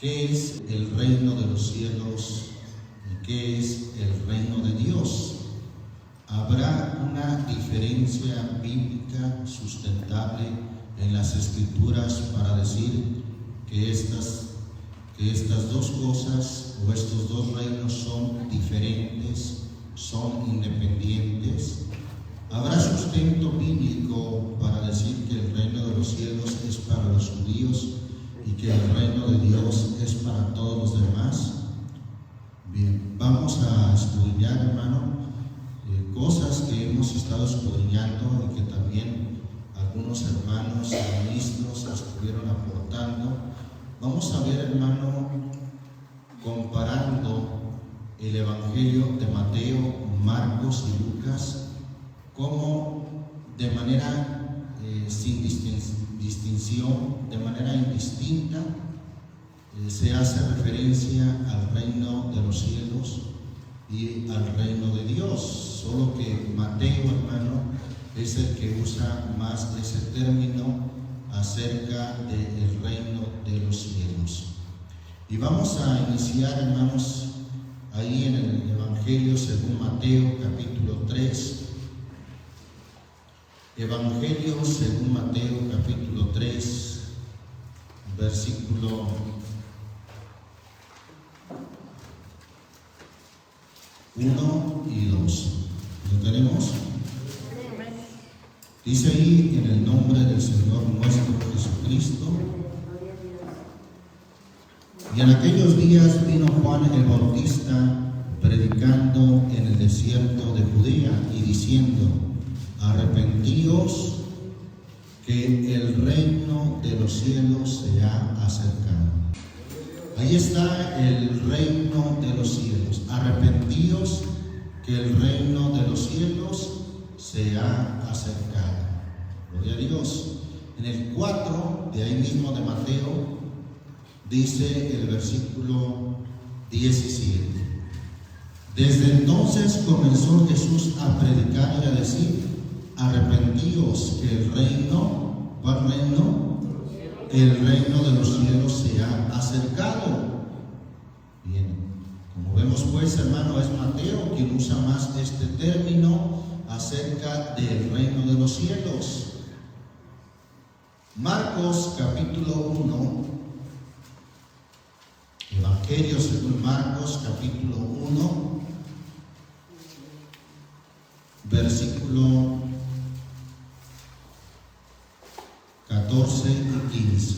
¿Qué es el reino de los cielos y qué es el reino de Dios? ¿Habrá una diferencia bíblica sustentable en las Escrituras para decir que estas dos cosas o estos dos reinos son diferentes, son independientes? ¿Habrá sustento bíblico para decir que el reino de los cielos es para los judíos y que el reino de Dios es para todos los demás? Bien, vamos a escudriñar, hermano, cosas que hemos estado escudriñando y que también algunos hermanos y ministros estuvieron aportando. Vamos a ver, hermano, comparando el Evangelio de Mateo, Marcos y Lucas, cómo de manera sin distinción, de manera indistinta, se hace referencia al reino de los cielos y al reino de Dios, solo que Mateo, hermano, es el que usa más ese término acerca del reino de los cielos. Y vamos a iniciar, hermanos, ahí en el Evangelio según Mateo, capítulo 3. Evangelio según Mateo, capítulo 3, versículo 1 y 2. ¿Lo tenemos? Dice ahí, en el nombre del Señor nuestro Jesucristo: y en aquellos días vino Juan el Bautista predicando en el desierto de Judea y diciendo: arrepentíos, que el reino de los cielos se ha acercado. Ahí está el reino de los cielos. Arrepentíos, que el reino de los cielos se ha acercado. Gloria a Dios. En el 4 de ahí mismo de Mateo dice el versículo 17: desde entonces comenzó Jesús a predicar y a decir: arrepentíos, que el reino, ¿cuál reino? El reino de los cielos se ha acercado. Bien, como vemos pues, hermano, es Mateo quien usa más este término acerca del reino de los cielos. Marcos capítulo 1, Evangelio según Marcos capítulo 1, versículo 14 y 15.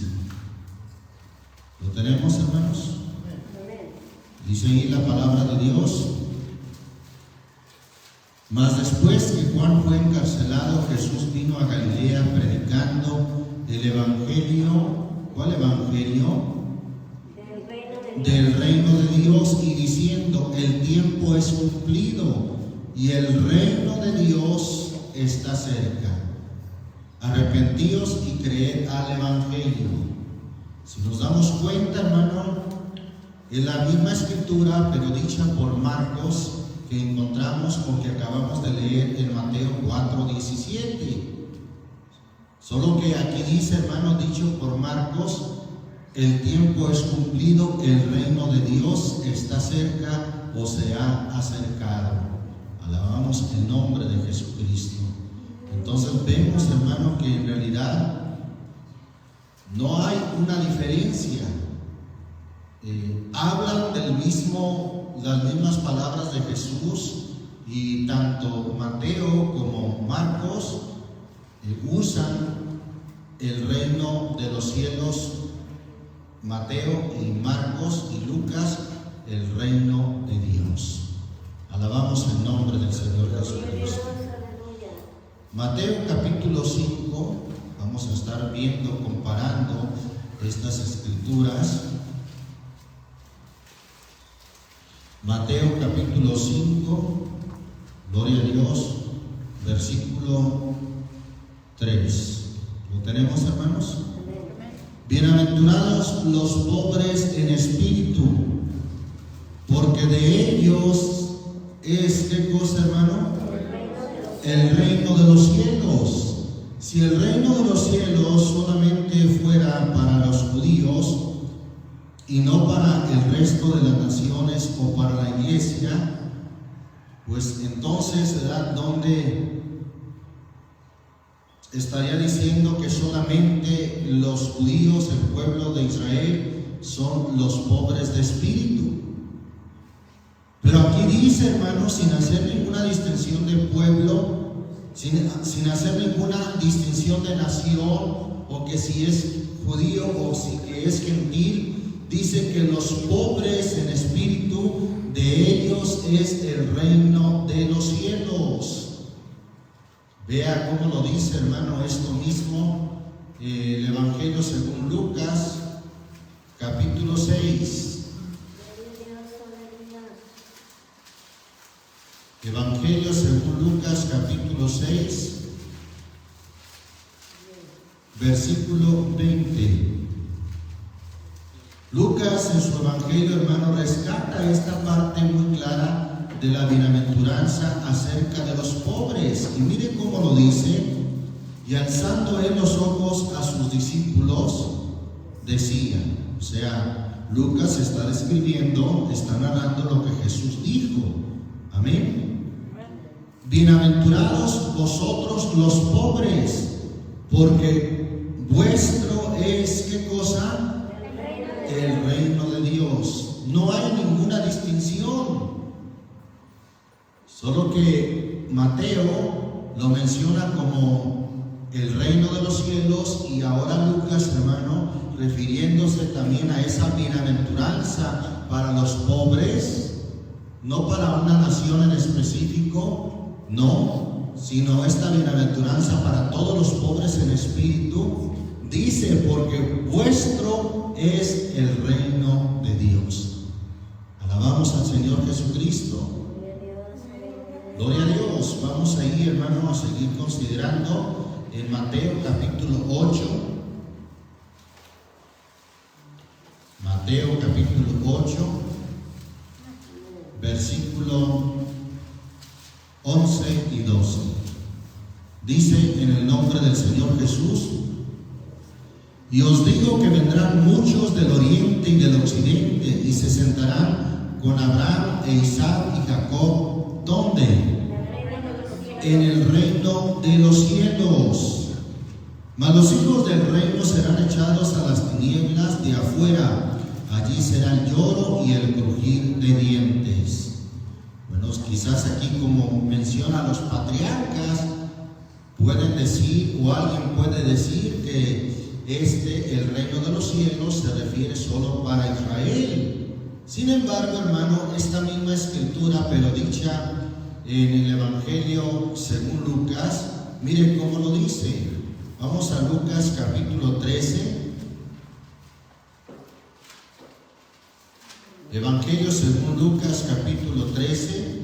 ¿Lo tenemos, hermanos? Dice ahí la palabra de Dios: mas después que Juan fue encarcelado, Jesús vino a Galilea predicando el evangelio. ¿Cuál evangelio? Del reino de Dios, y diciendo: el tiempo es cumplido y el reino de Dios está cerca. Arrepentíos y creed al evangelio. Si nos damos cuenta, hermano, en la misma escritura, pero dicha por Marcos, que encontramos porque acabamos de leer en Mateo 4:17. Solo que aquí dice, hermano, dicho por Marcos: el tiempo es cumplido, el reino de Dios está cerca o se ha acercado. Alabamos el nombre de Jesucristo. Entonces vemos, hermano, que en realidad no hay una diferencia. Hablan las mismas palabras de Jesús, y tanto Mateo como Marcos usan el reino de los cielos. Mateo y Marcos y Lucas, el reino de Dios. Alabamos el nombre del Señor Jesucristo. Mateo capítulo 5, vamos a estar viendo, comparando estas escrituras. Mateo capítulo 5, gloria a Dios, versículo 3. ¿Lo tenemos, hermanos? Bienaventurados los pobres en espíritu, porque de ellos es, ¿qué cosa, hermano? El reino de los cielos. Si el reino de los cielos solamente fuera para los judíos, y no para el resto de las naciones o para la iglesia, pues entonces será donde estaría diciendo que solamente los judíos, el pueblo de Israel, son los pobres de espíritu. Pero aquí dice, hermanos, sin hacer ninguna distinción de pueblo, sin hacer ninguna distinción de nación, o que si es judío o si que es gentil, dice que los pobres en espíritu, de ellos es el reino de los cielos. Vea cómo lo dice, hermano, esto mismo, el Evangelio según Lucas, capítulo 6. Evangelio según Lucas, capítulo 6, versículo 20. Lucas en su Evangelio, hermano, rescata esta parte muy clara de la bienaventuranza acerca de los pobres. Y mire cómo lo dice: y alzando él los ojos a sus discípulos, decía. O sea, Lucas está describiendo, está narrando lo que Jesús dijo. Amén. Bienaventurados vosotros los pobres, porque vuestro es, ¿qué cosa? El reino de Dios. No hay ninguna distinción. Solo que Mateo lo menciona como el reino de los cielos, y ahora Lucas, hermano, refiriéndose también a esa bienaventuranza para los pobres, no para una nación en específico, no, sino esta bienaventuranza para todos los pobres en espíritu. Dice, porque vuestro es el reino de Dios. Alabamos al Señor Jesucristo. Gloria a Dios. Vamos ahí, hermano, a seguir considerando en Mateo capítulo 8. Mateo capítulo 8, versículo 11 y 12. Dice, en el nombre del Señor Jesús: y os digo que vendrán muchos del oriente y del occidente, y se sentarán con Abraham e Isaac y Jacob. ¿Dónde? En el reino de los cielos. Mas los hijos del reino serán echados a las tinieblas de afuera. Allí será el lloro y el crujir de dientes. Bueno, quizás aquí, como menciona los patriarcas, pueden decir, o alguien puede decir, que el reino de los cielos se refiere solo para Israel. Sin embargo, hermano, esta misma escritura, pero dicha en el Evangelio según Lucas, miren cómo lo dice. Vamos a Lucas capítulo 13. Evangelio según Lucas capítulo 13,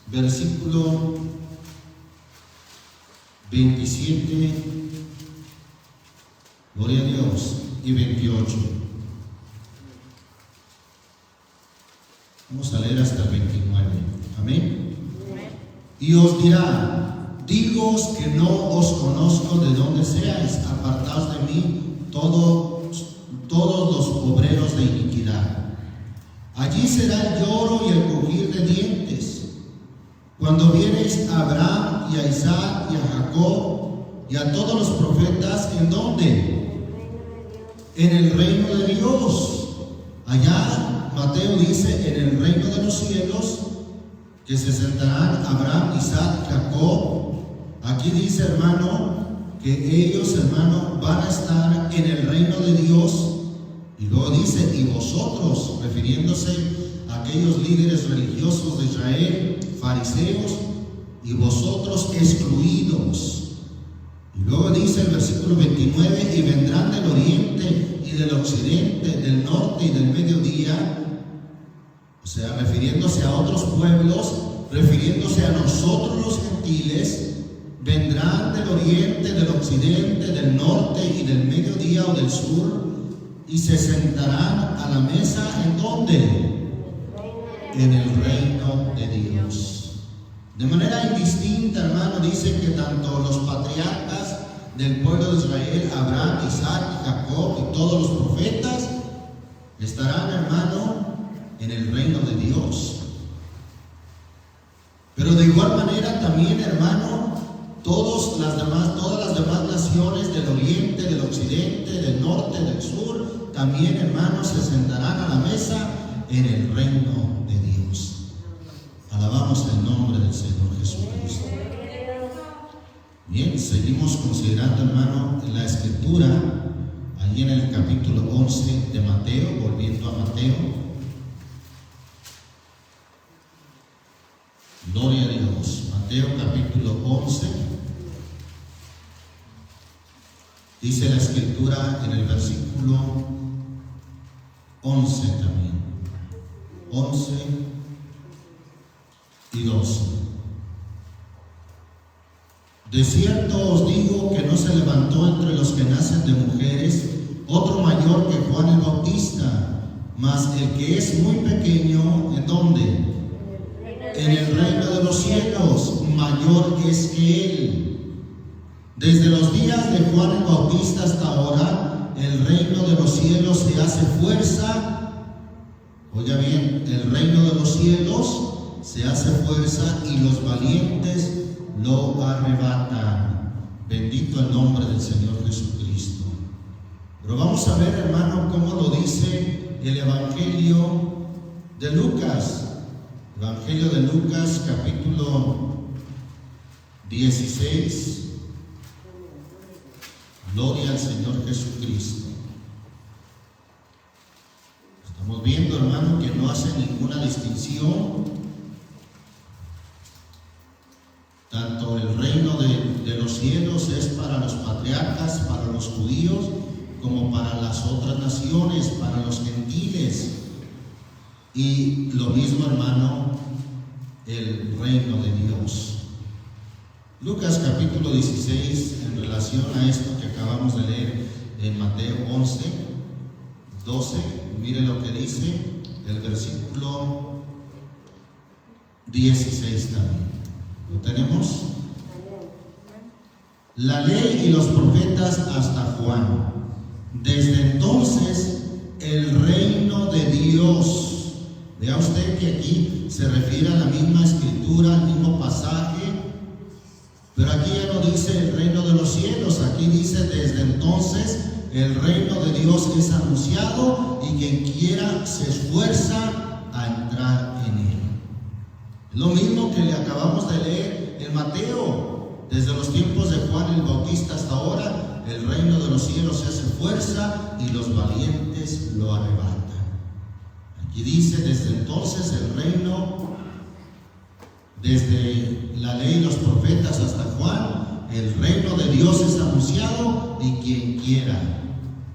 versículo 27, gloria a Dios, y 28. Vamos a leer hasta el 29. Amén. Y os dirá: digoos que no os conozco de dónde seáis, apartaos de mí todos los obreros de iniquidad. Allí será el lloro y el crujir de dientes, cuando viereis a Abraham y a Isaac y a Jacob y a todos los profetas. ¿En dónde? En el reino de Dios. Allá Mateo dice, en el reino de los cielos, que se sentarán Abraham, Isaac, Jacob. Aquí dice, hermano, que ellos, hermano, van a estar en el reino de Dios. Y luego dice, y vosotros, refiriéndose a aquellos líderes religiosos de Israel, fariseos, y vosotros excluidos. Y luego dice el versículo 29, y vendrán del oriente y del occidente, del norte y del mediodía. O sea, refiriéndose a otros pueblos, refiriéndose a nosotros los gentiles, vendrán del oriente, del occidente, del norte y del mediodía o del sur, y se sentarán a la mesa. ¿En dónde? En el reino de Dios. De manera indistinta, hermano, dice que tanto los patriarcas del pueblo de Israel, Abraham, Isaac, Jacob y todos los profetas, estarán, hermano, en el reino de Dios. Pero de igual manera también, hermano, todas las demás naciones del oriente, del occidente, del norte, del sur, también, hermanos, se sentarán a la mesa en el reino de Dios. Alabamos el nombre del Señor Jesucristo. Bien, seguimos considerando, hermano, la escritura, ahí en el capítulo 11 de Mateo, volviendo a Mateo. Gloria a Dios. Mateo capítulo 11. Dice la escritura en el versículo 11 también. 11 y 12. De cierto os digo que no se levantó entre los que nacen de mujeres otro mayor que Juan el Bautista, mas el que es muy pequeño, ¿en dónde? En el reino de los cielos, mayor es que él. Desde los días de Juan el Bautista hasta ahora, el reino de los cielos se hace fuerza. Oiga bien, el reino de los cielos se hace fuerza y los valientes lo arrebatan. Bendito el nombre del Señor Jesucristo. Pero vamos a ver, hermano, cómo lo dice el Evangelio de Lucas. Evangelio de Lucas, capítulo 16. Gloria al Señor Jesucristo. Estamos viendo, hermano, que no hace ninguna distinción. Tanto el reino de los cielos es para los patriarcas, para los judíos, como para las otras naciones, para los gentiles. Y lo mismo, hermano, el reino de Dios. Lucas capítulo 16, en relación a esto que acabamos de leer en Mateo 11, 12, mire lo que dice el versículo 16 también. ¿Lo tenemos? La ley y los profetas hasta Juan. Desde entonces el reino de Dios. Vea usted que aquí se refiere a la misma escritura, al mismo pasaje, pero aquí ya no dice el reino de los cielos, aquí dice desde entonces el reino de Dios es anunciado y quien quiera se esfuerza a entrar en él. Es lo mismo que le acabamos de leer en Mateo. Desde los tiempos de Juan el Bautista hasta ahora, el reino de los cielos se hace fuerza y los valientes lo arrebatan. Aquí dice desde entonces el reino, desde la ley y los profetas hasta Juan, el reino de Dios es anunciado y quien quiera,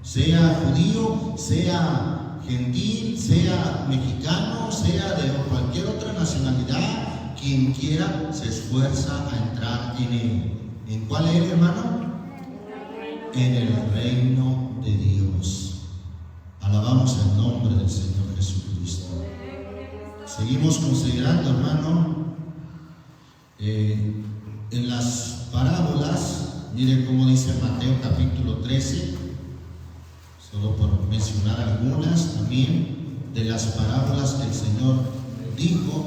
sea judío, sea gentil, sea mexicano, sea de cualquier otra nacionalidad, quien quiera se esfuerza a entrar en él. ¿En cuál es, hermano? En el reino de Dios. Alabamos el nombre del Señor Jesucristo. Seguimos considerando, hermano, en las parábolas. Mire cómo dice Mateo capítulo 13, solo por mencionar algunas también de las parábolas que el Señor dijo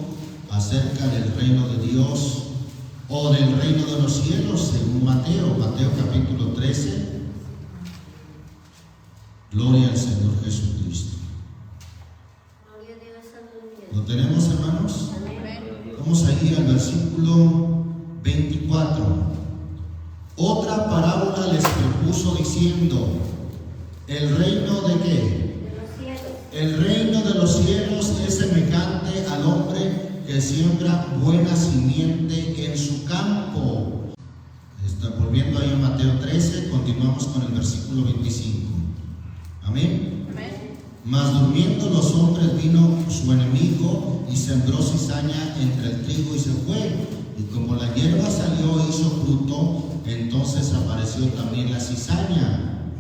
acerca del reino de Dios o del reino de los cielos, según Mateo capítulo 13. Gloria al Señor Jesucristo. ¿Lo tenemos, hermanos? Vamos a ir al versículo 24. Otra parábola les propuso diciendo: ¿el reino de qué? El reino de los cielos es semejante al hombre que siembra buena simiente en su campo. Volviendo ahí a Mateo 13, continuamos con el versículo 25. Amén. Mas durmiendo los hombres vino su enemigo y sembró cizaña entre el trigo y se fue. Y como la hierba salió e hizo fruto, entonces apareció también la cizaña.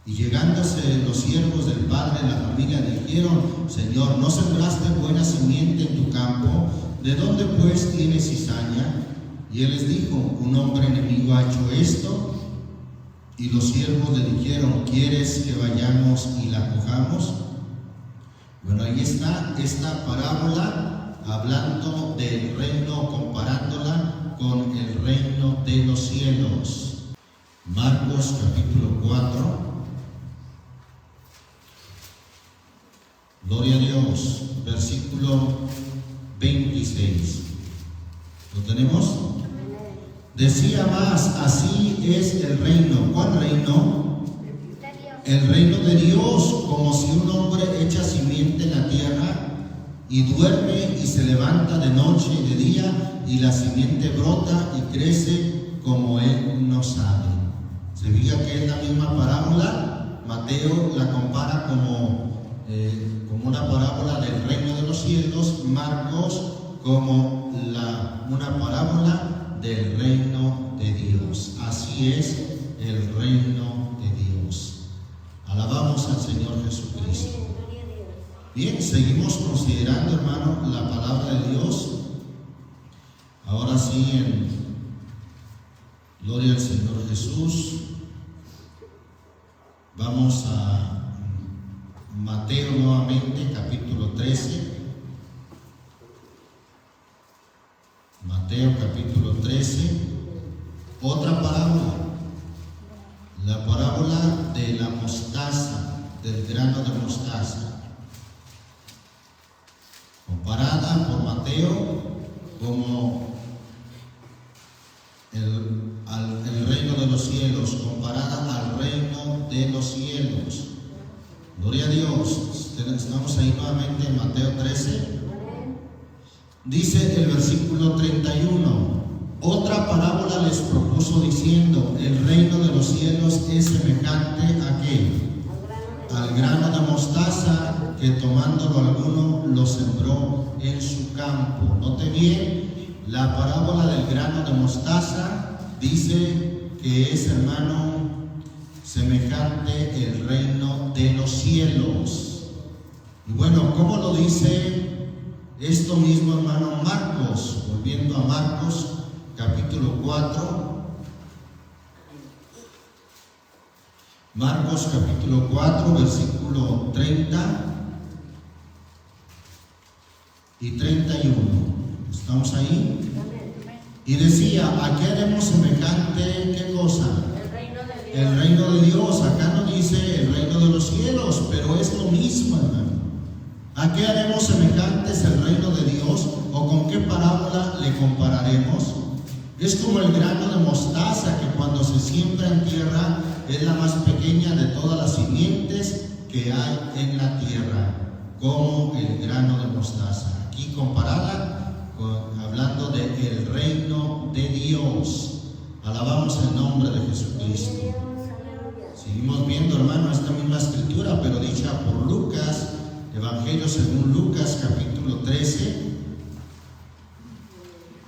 Y llegándose los siervos del padre de la familia dijeron: Señor, ¿no sembraste buena simiente en tu campo? ¿De dónde pues tienes cizaña? Y él les dijo: un hombre enemigo ha hecho esto. Y los siervos le dijeron: ¿quieres que vayamos y la cojamos? Bueno, ahí está esta parábola hablando del reino, comparándola con el reino de los cielos. Marcos capítulo 4. Gloria a Dios, versículo 26. ¿Lo tenemos? Decía más, así es el reino. ¿Cuál reino? El reino de Dios, como si un hombre echa simiente en la tierra y duerme y se levanta de noche y de día, y la simiente brota y crece como él no sabe. Se fija que es la misma parábola. Mateo la compara como una parábola del reino de los cielos, Marcos como una parábola del reino de Dios. Así es el reino de Dios. Alabamos al Señor Jesucristo. Bien, seguimos considerando, hermano, la palabra de Dios. Ahora sí, en gloria al Señor Jesús. Vamos a Mateo nuevamente, capítulo 13. Mateo capítulo 13. Otra parábola. La parábola de la mostaza, del grano de mostaza. Comparada por Mateo como el reino de los cielos, comparada al reino de los cielos. Gloria a Dios. Estamos ahí nuevamente en Mateo 13. Dice el versículo 31: otra parábola les propuso diciendo, el reino de los cielos es semejante ¿a qué? Al grano de mostaza, que tomándolo alguno lo sembró en su campo. Note bien, la parábola del grano de mostaza dice que es, hermano, semejante el reino de los cielos. Y bueno, ¿cómo lo dice esto mismo, hermano? Marcos, volviendo a Marcos capítulo 4. Marcos capítulo 4, versículo 30 y 31. ¿Estamos ahí? Y decía, ¿a qué haremos semejante? ¿Qué cosa? El reino de Dios. Acá no dice el reino de los cielos, pero es lo mismo, hermano. ¿A qué haremos semejantes el reino de Dios? ¿O con qué parábola le compararemos? Es como el grano de mostaza, que cuando se siembra en tierra es la más pequeña de todas las simientes que hay en la tierra, como el grano de mostaza. Aquí comparada hablando del reino de Dios. Alabamos el nombre de Jesucristo. Seguimos viendo, hermano, esta misma escritura, pero dicha por Lucas, Evangelio según Lucas, capítulo 13.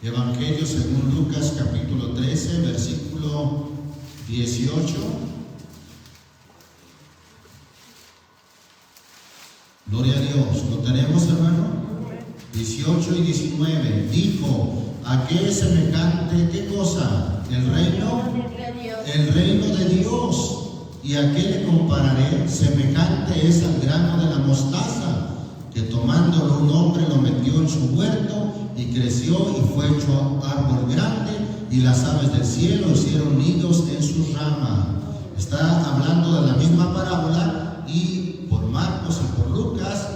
Evangelio según Lucas, capítulo 13, versículo 18. Gloria a Dios. ¿Lo tenemos, hermano? 18 y 19. Dijo, ¿a qué es semejante? ¿Qué cosa? El reino de Dios. ¿Y a qué le compararé? Semejante es al grano de la mostaza, que tomándolo un hombre lo metió en su huerto y creció y fue hecho árbol grande, y las aves del cielo hicieron nidos en sus ramas. Está hablando de la misma parábola, y por Marcos y por Lucas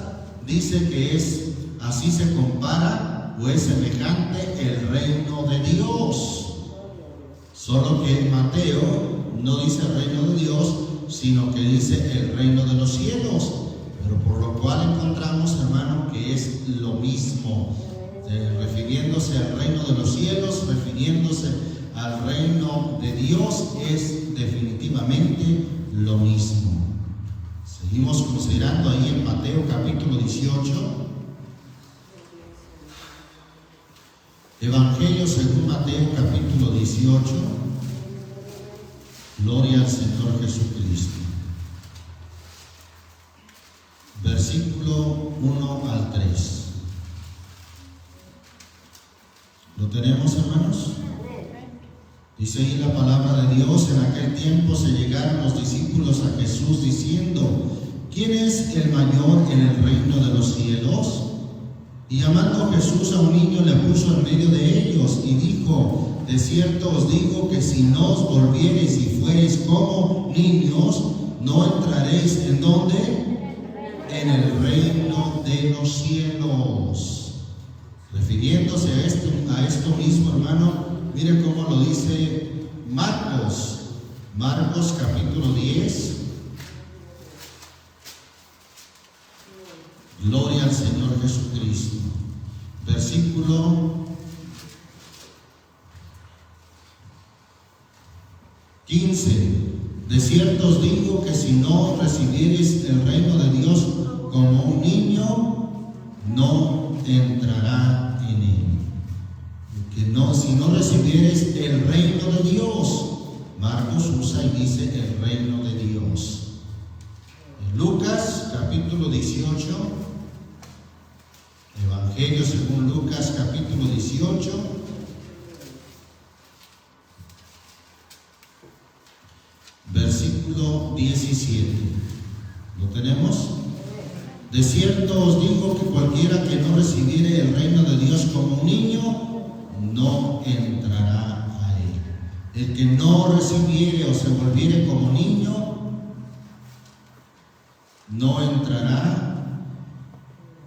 dice que es así se compara o es semejante el reino de Dios. Solo que Mateo no dice el reino de Dios, sino que dice el reino de los cielos. Pero por lo cual encontramos, hermano, que es lo mismo. Refiriéndose al reino de los cielos, refiriéndose al reino de Dios, es definitivamente lo mismo. Seguimos considerando ahí en Mateo capítulo 18. Evangelio según Mateo capítulo 18. Gloria al Señor Jesucristo. Versículo 1 al 3. ¿Lo tenemos, hermanos? Dice ahí la palabra de Dios: en aquel tiempo se llegaron los discípulos a Jesús diciendo, ¿quién es el mayor en el reino de los cielos? Y llamando Jesús a un niño, le puso en medio de ellos y dijo: de cierto os digo que si no os volviereis y fuereis como niños, no entraréis ¿en dónde? En el reino de los cielos. Refiriéndose a esto mismo, hermano, mire cómo lo dice Marcos capítulo 10. Gloria al Señor Jesucristo. Versículo 15. De cierto os digo que si no recibiereis el reino de Dios como un niño, no entrará en él. Si no recibiereis el reino de Dios, Marcos usa y dice el reino de Dios. En Lucas capítulo 18, Evangelio según Lucas capítulo 18, versículo 17. ¿Lo tenemos? De cierto os digo que cualquiera que no recibiere el reino de Dios como un niño, no entrará a él. El que no recibiere o se volviere como niño, no entrará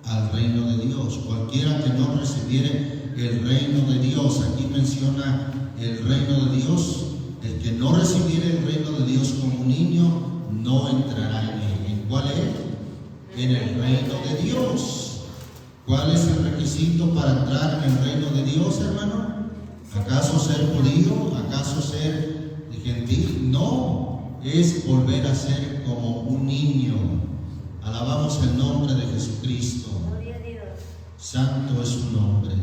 al reino de Dios. Cualquiera que no recibiere el reino de Dios, aquí menciona el reino de Dios. El que no recibiere el reino de Dios como un niño, no entrará en él. ¿En cuál es? En el reino de Dios. ¿Cuál es el requisito para entrar en el reino de Dios, hermano? ¿Acaso ser judío? ¿Acaso ser gentil? No, es volver a ser como un niño. Alabamos el nombre de Jesucristo. Santo es su nombre.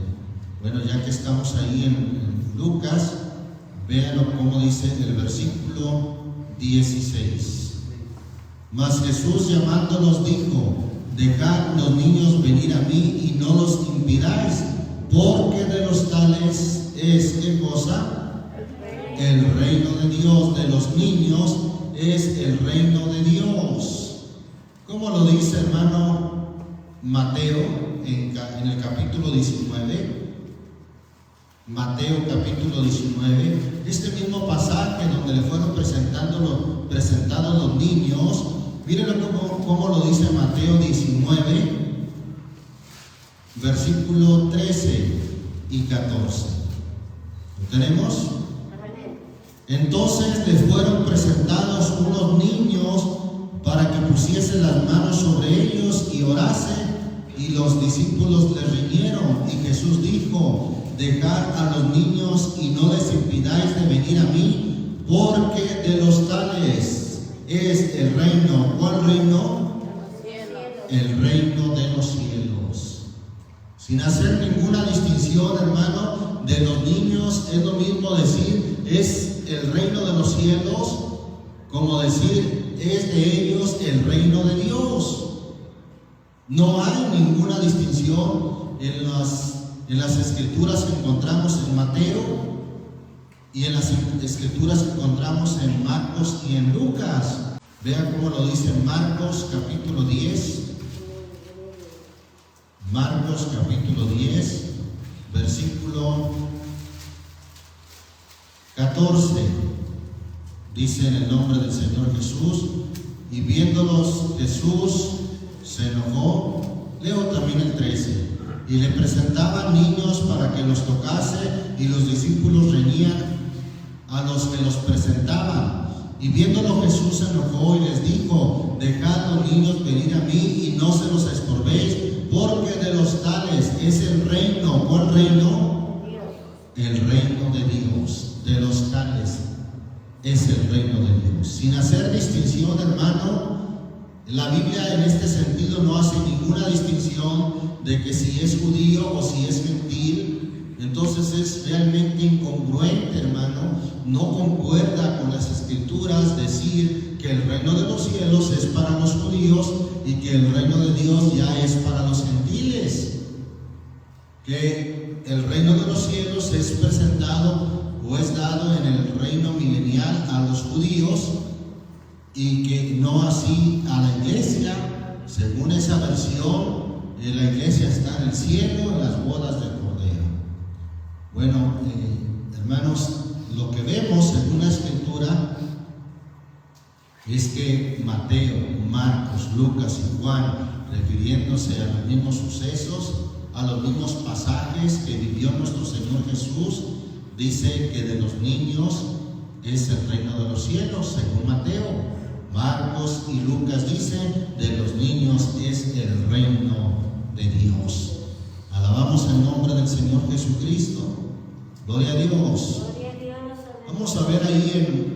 Bueno, ya que estamos ahí en Lucas, véanlo como dice el versículo 16. Mas Jesús llamándolos dijo: dejad los niños venir a mí y no los impidáis, porque de los tales es, ¿qué cosa? El reino de Dios. De los niños es el reino de Dios. ¿Cómo lo dice, hermano, Mateo en el capítulo 19? Mateo capítulo 19, este mismo pasaje donde le fueron presentados los niños. Mírenlo cómo lo dice Mateo 19, versículo 13 y 14. ¿Lo tenemos? Entonces les fueron presentados unos niños para que pusiesen las manos sobre ellos y orasen, y los discípulos les riñeron. Y Jesús dijo: dejad a los niños y no les impidáis de venir a mí, porque de los tales es el reino. ¿Cuál reino? El reino de los cielos. Sin hacer ninguna distinción, hermano, de los niños, es lo mismo decir es el reino de los cielos, como decir es de ellos el reino de Dios. No hay ninguna distinción en las escrituras que encontramos en Mateo y en las escrituras que encontramos en Marcos y en Lucas. Vean cómo lo dice Marcos capítulo 10. Marcos capítulo 10, versículo 14. Dice en el nombre del Señor Jesús: y viéndolos Jesús se enojó. Leo también el 13. Y le presentaban niños para que los tocase, y los discípulos reñían a los que los presentaban. Y viéndolo Jesús se enojó y les dijo: dejad los niños venir a mí y no se los estorbéis, porque de los tales es el reino. ¿Cuál reino? El reino de Dios. De los tales es el reino de Dios. Sin hacer distinción, hermano, la Biblia en este sentido no hace ninguna distinción de que si es judío o si es gentil. Entonces es realmente incongruente, hermano. No concuerda con las escrituras decir que el reino de los cielos es para los judíos y que el reino de Dios ya es para los gentiles. Que el reino de los cielos es presentado o es dado en el reino milenial a los judíos, y que no así a la iglesia. Según esa versión, la iglesia está en el cielo, en las bodas del Cordero. Bueno, hermanos, lo que vemos según la Escritura es que Mateo, Marcos, Lucas y Juan, refiriéndose a los mismos sucesos, a los mismos pasajes que vivió nuestro Señor Jesús, dice que de los niños es el reino de los cielos, según Mateo. Marcos y Lucas dicen de los niños es el reino de Dios. Alabamos el nombre del Señor Jesucristo. Gloria a Dios. Vamos a ver ahí en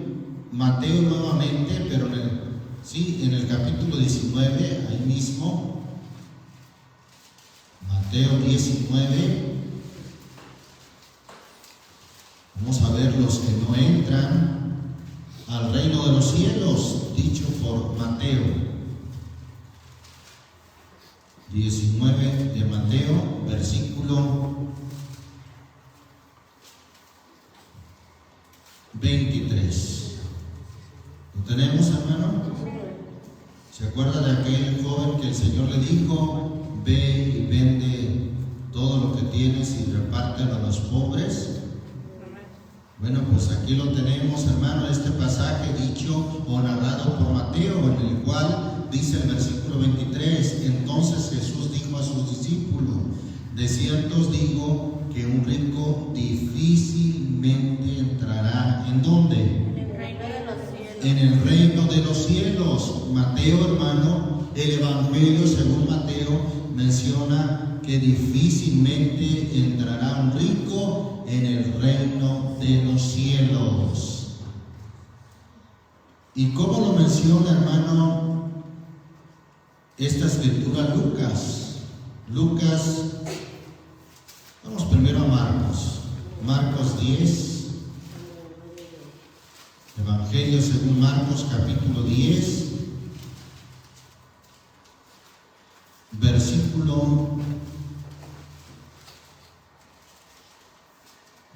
Mateo nuevamente, pero en el capítulo 19, ahí mismo. Mateo 19. Vamos a ver los que no entran al reino de los cielos, dicho por Mateo. 19 de Mateo, versículo 23. ¿Lo tenemos, hermano? ¿Se acuerda de aquel joven que el Señor le dijo: ve y vende todo lo que tienes y repártelo a los pobres? Bueno, pues aquí lo tenemos, hermano, este pasaje dicho o narrado por Mateo, en el cual dice el versículo 23: entonces Jesús dijo a sus discípulos: de cierto os digo que un rico difícilmente entrará. ¿En dónde? En el reino de los cielos. En el reino de los cielos. Mateo, hermano, el Evangelio según Mateo menciona que difícilmente entrará un rico en el reino de los cielos. ¿Y cómo lo menciona, hermano, esta escritura Lucas? Lucas, vamos primero a Marcos. Marcos 10. Evangelio según Marcos, capítulo 10, versículo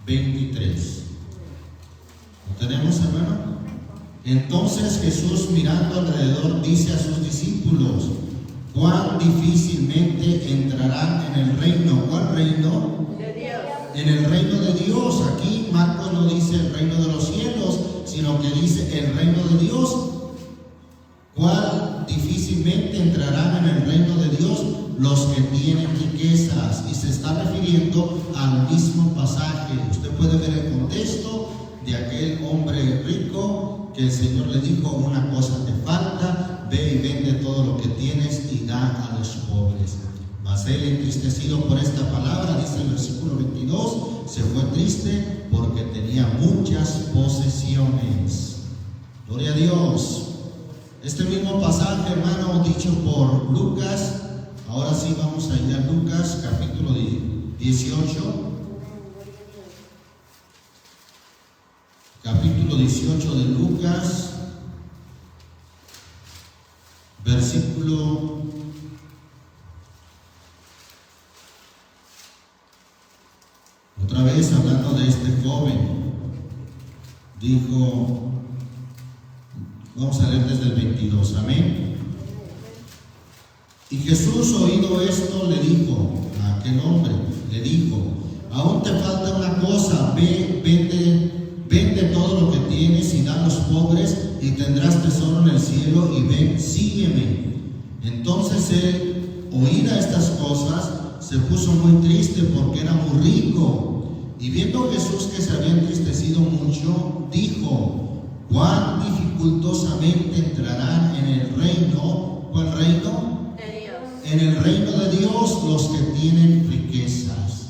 23. ¿Lo tenemos, hermano? Entonces Jesús, mirando alrededor, dice a sus discípulos: cuán difícilmente entrarán en el reino. ¿Cuál reino? De Dios. En el reino de Dios. Aquí Marcos no dice el reino de los cielos, sino que dice el reino de Dios. ¿Cuál difícilmente entrarán en el reino de Dios? Los que tienen riquezas. Y se está refiriendo al mismo pasaje. Usted puede ver el contexto de aquel hombre rico que el Señor le dijo: una cosa te falta, ve y vende todo lo que tienes y da a los pobres. Mas él, entristecido por esta palabra, dice el versículo 22, se fue triste porque tenía muchas posesiones. Gloria a Dios. Este mismo pasaje, hermano, dicho por Lucas. Ahora sí vamos a ir a Lucas, capítulo 18. Capítulo 18 de Lucas, versículo 1. Otra vez hablando de este joven, dijo, vamos a leer desde el 22, amén. Y Jesús, oído esto, le dijo a aquel hombre, le dijo: aún te falta una cosa, ve, vende todo lo que tienes y da a los pobres, y tendrás tesoro en el cielo, y ven, sígueme. Entonces él, oída estas cosas, se puso muy triste porque era muy rico. Y viendo Jesús que se había entristecido mucho, dijo: cuán dificultosamente entrarán en el reino. ¿Cuál reino? De Dios. En el reino de Dios los que tienen riquezas.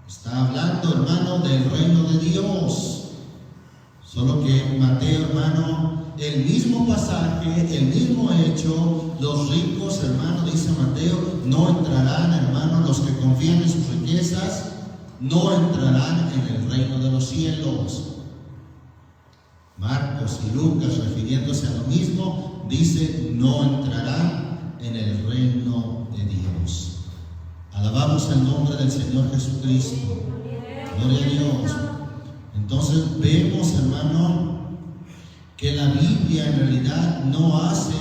Está hablando, hermano, del reino de Dios. Solo que Mateo, hermano, el mismo pasaje, el mismo hecho, los ricos, hermano, dice Mateo, no entrarán, hermano, los que confían en sus riquezas, no entrarán en el reino de los cielos. Marcos y Lucas, refiriéndose a lo mismo, dice: no entrarán en el reino de Dios. Alabamos el nombre del Señor Jesucristo. Gloria a Dios. Entonces vemos, hermano, que la Biblia en realidad no hace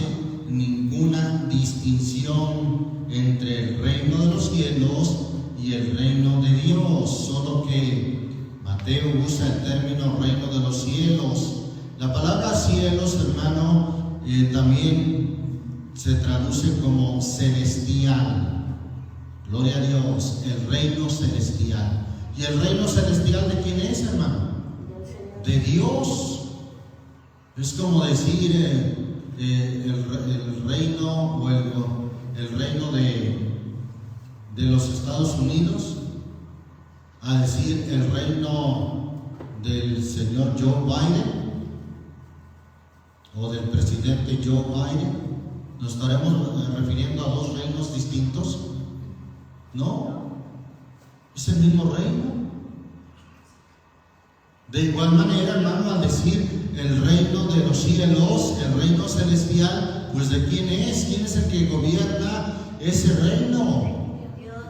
ninguna distinción entre el reino de los cielos y el reino de Dios, solo que Mateo usa el término reino de los cielos. La palabra cielos, hermano, también se traduce como celestial. Gloria a Dios, el reino celestial. ¿Y el reino celestial de quién es, hermano? De Dios. Es como decir el reino o el reino de los Estados Unidos, a decir el reino del señor Joe Biden o del presidente Joe Biden. ¿Nos estaremos refiriendo a dos reinos distintos? No, es el mismo reino. De igual manera, hermano, al decir el reino de los cielos, el reino celestial, pues ¿de quién es? ¿Quién es el que gobierna ese reino?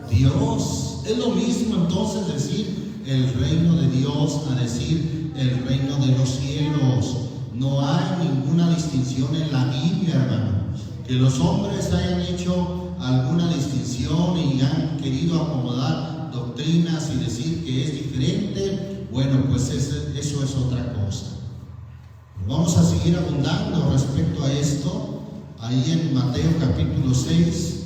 Dios. Es lo mismo entonces decir el reino de Dios a decir el reino de los cielos. No hay ninguna distinción en la Biblia, hermano. Que los hombres hayan hecho alguna distinción y han querido acomodar doctrinas y decir que es diferente, bueno, pues eso es otra cosa. Vamos a seguir abundando respecto a esto, ahí en Mateo capítulo 6,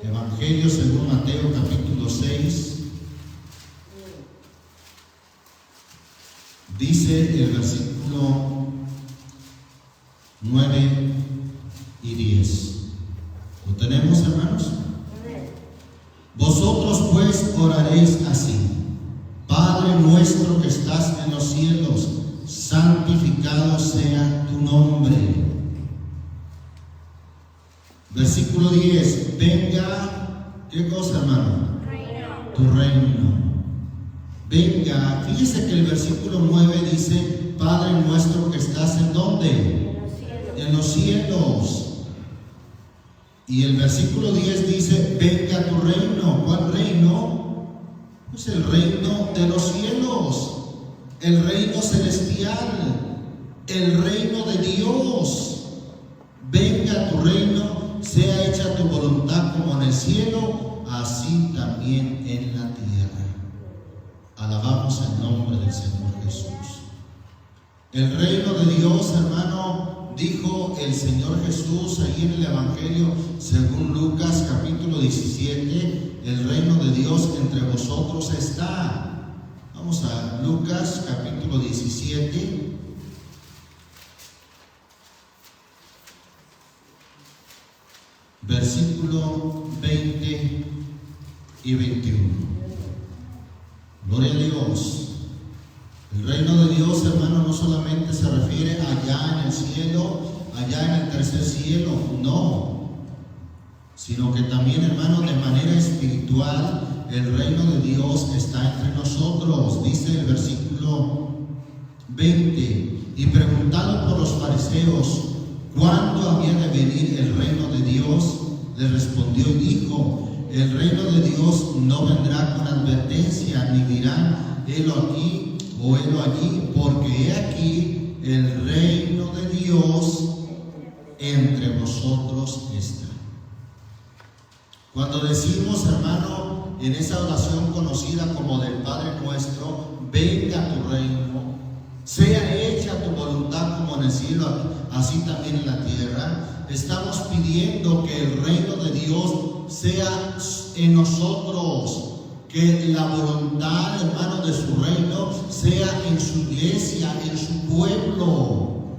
Evangelio según Mateo capítulo 6, dice el versículo 9 y 10. ¿Lo tenemos, hermanos? Vosotros pues oraréis así: Padre nuestro que estás en los cielos, santificado sea tu nombre. Versículo 10. Venga, ¿qué cosa, hermano? Reino. Tu reino. Venga, fíjese que el versículo 9 dice: Padre nuestro que estás en ¿dónde? En los cielos. Y el versículo 10 dice: venga tu reino. ¿Cuál reino? Pues el reino de los cielos, el reino celestial, el reino de Dios. Venga tu reino, sea hecha tu voluntad como en el cielo, así también en la tierra. Alabamos el nombre del Señor Jesús. El reino de Dios, hermano, dijo el Señor Jesús ahí en el Evangelio según Lucas capítulo 17, el reino de Dios entre vosotros está. Vamos a Lucas capítulo 17, versículo 20 y 21. Gloria a Dios. El reino de Dios, hermano, no solamente se refiere allá en el cielo, allá en el tercer cielo, no, sino que también, hermano, de manera espiritual, el reino de Dios está entre nosotros. Dice el versículo 20: y preguntado por los fariseos cuándo había de venir el reino de Dios, le respondió y dijo: el reino de Dios no vendrá con advertencia, ni dirán helo aquí o helo allí, porque he aquí el reino de Dios entre vosotros está. Cuando decimos, hermano, en esa oración conocida como del Padre Nuestro: venga tu reino, sea hecha tu voluntad como en el cielo, así también en la tierra, estamos pidiendo que el reino de Dios sea en nosotros, que la voluntad, hermano, de su reino sea en su iglesia, en su pueblo.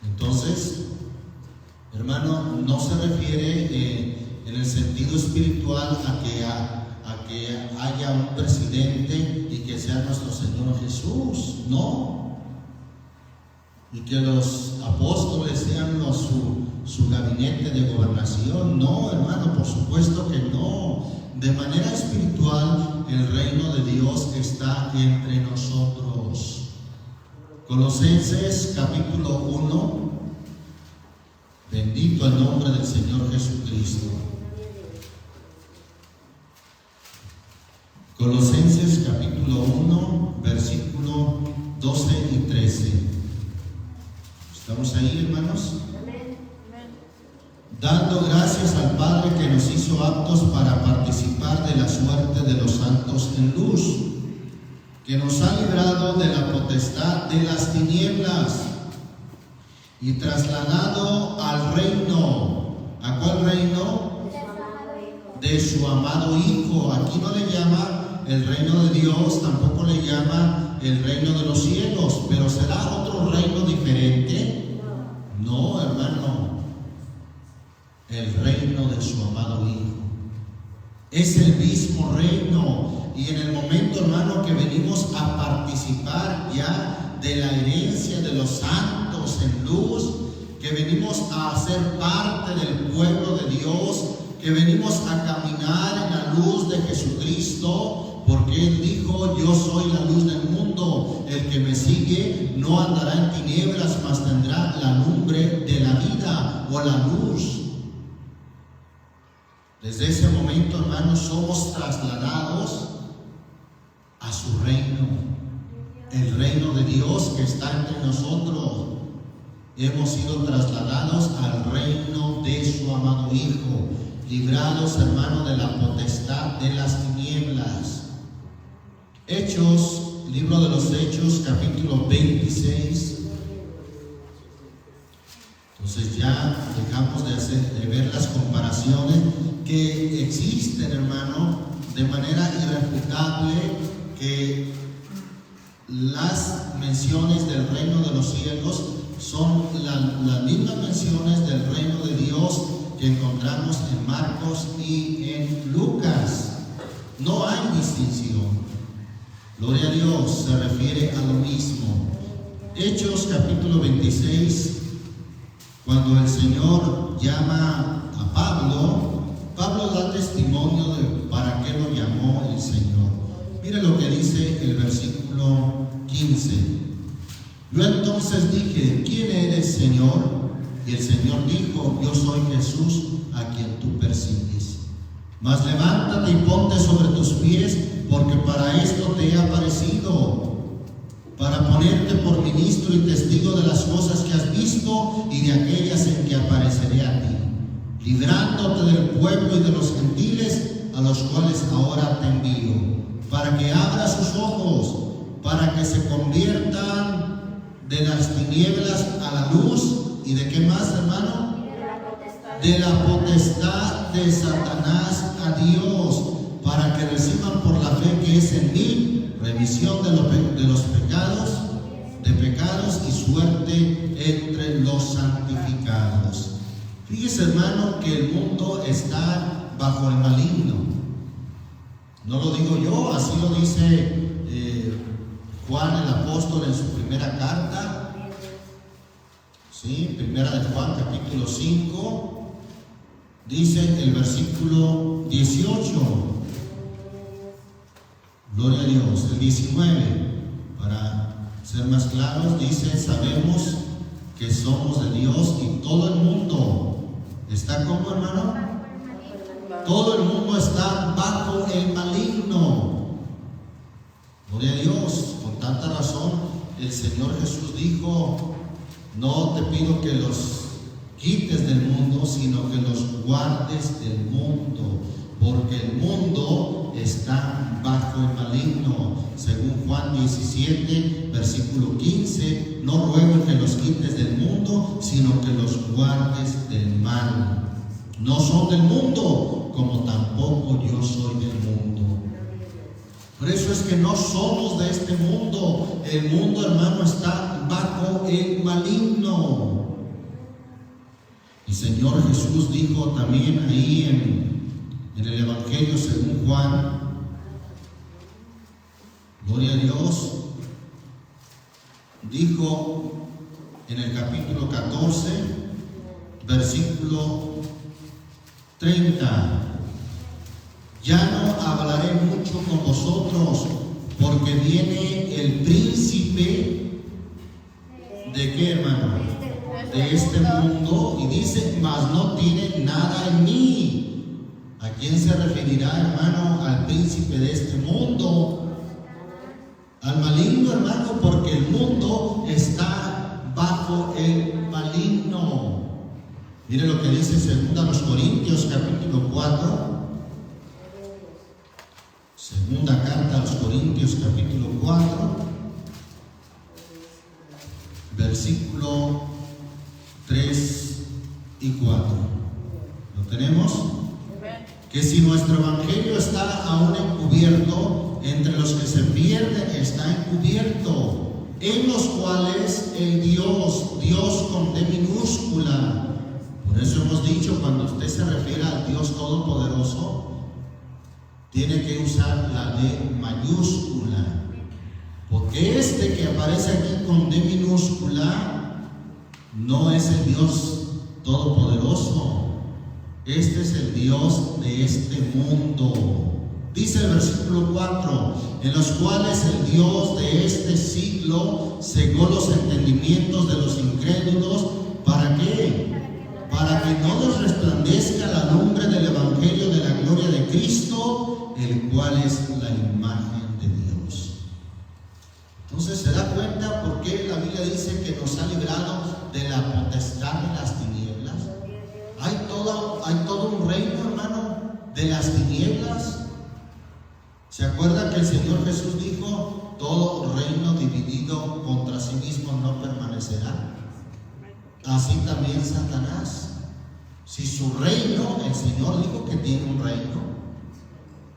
Entonces, hermano, no se refiere en el sentido espiritual a que haya un presidente y que sea nuestro Señor Jesús, no. Y que los apóstoles sean su gabinete de gobernación, no, hermano, por supuesto que no. De manera espiritual, el reino de Dios está entre nosotros. Colosenses capítulo 1, bendito el nombre del Señor Jesucristo. Colosenses capítulo 1, versículo 12 y 13. dando gracias al Padre que nos hizo aptos para participar de la suerte de los santos en luz, que nos ha librado de la potestad de las tinieblas y trasladado al reino. ¿A cuál reino? De su amado Hijo. Aquí no le llama el reino de Dios, tampoco le llama el reino de los cielos, pero ¿será otro reino diferente? No, hermano. El reino de su amado Hijo. Es el mismo reino. Y en el momento, hermano, que venimos a participar ya de la herencia de los santos en luz, que venimos a ser parte del pueblo de Dios, que venimos a caminar en la luz de Jesucristo, porque Él dijo: yo soy la luz del mundo, el que me sigue no andará en tinieblas, mas tendrá la lumbre de la vida o la luz. Desde ese momento, hermanos, somos trasladados a su reino, el reino de Dios que está entre nosotros. Hemos sido trasladados al reino de su amado Hijo, librados, hermano, de la potestad de las tinieblas. Hechos, libro de los Hechos, capítulo 26. Entonces ya dejamos de ver las comparaciones que existen, hermano, de manera irrefutable, que las menciones del reino de los cielos son las mismas menciones del reino de Dios que encontramos en Marcos y en Lucas. No hay distinción. Gloria a Dios, se refiere a lo mismo. Hechos capítulo 26, cuando el Señor llama a Pablo, Pablo da testimonio de para qué lo llamó el Señor. Mire lo que dice el versículo 15. Yo entonces dije: ¿quién eres, Señor? Y el Señor dijo: yo soy Jesús, a quien tú persigues. Mas levántate y ponte sobre tus pies, porque para esto te he aparecido, para ponerte por ministro y testigo de las cosas que has visto y de aquellas en que apareceré a ti, librándote del pueblo y de los gentiles, a los cuales ahora te envío, para que abra sus ojos, para que se conviertan de las tinieblas a la luz. ¿Y de qué más, hermano? De la potestad de Satanás a Dios, para que reciban por la fe que es en mí remisión de los pecados y suerte entre los santificados. Fíjese, hermano, que el mundo está bajo el maligno. No lo digo yo, así lo dice Juan el apóstol en su primera carta, ¿sí? Primera de Juan capítulo 5, dice el versículo 18, gloria a Dios. El 19, para ser más claros, dice: sabemos que somos de Dios y todo el mundo está como, hermano, todo el mundo está bajo el maligno. Gloria a Dios. Con tanta razón el Señor Jesús dijo: no te pido que los quites del mundo, sino que los guardes del mundo, porque el mundo está bajo el maligno. Según Juan 17, versículo 15, no ruego que los quites del mundo, sino que los guardes del mal. No son del mundo, como tampoco yo soy del mundo. Por eso es que no somos de este mundo. El mundo, hermano, está bajo el maligno. Y Señor Jesús dijo también ahí en el Evangelio según Juan, gloria a Dios, dijo en el capítulo 14, versículo 30: ya no hablaré mucho con vosotros, porque viene el príncipe ¿de qué, hermano? De este mundo, y dice: mas no tiene nada en mí. ¿A quién se referirá, hermano? Al príncipe de este mundo, al maligno, hermano, porque el mundo está bajo el maligno. Mire lo que dice 2 Corintios capítulo 4. Segunda carta a los Corintios capítulo 4, versículo 3 y 4. ¿Lo tenemos? Que si nuestro evangelio está aún encubierto, entre los que se pierden está encubierto, en los cuales el Dios con D minúscula. Por eso hemos dicho, cuando usted se refiere al Dios Todopoderoso, tiene que usar la D mayúscula, porque este que aparece aquí con D minúscula no es el Dios Todopoderoso. Este es el Dios de este mundo. Dice el versículo 4, en los cuales el Dios de este siglo cegó los entendimientos de los incrédulos. ¿Para qué? Para que no les resplandezca la lumbre del evangelio de la gloria de Cristo, el cual es la imagen de Dios. Entonces, ¿se da cuenta por qué la Biblia dice que nos ha librado de la potestad de las tinieblas? Hay todo un reino, hermano, de las tinieblas. ¿Se acuerda que el Señor Jesús dijo, todo reino dividido contra sí mismo no permanecerá? Así también Satanás. Si su reino, el Señor dijo que tiene un reino.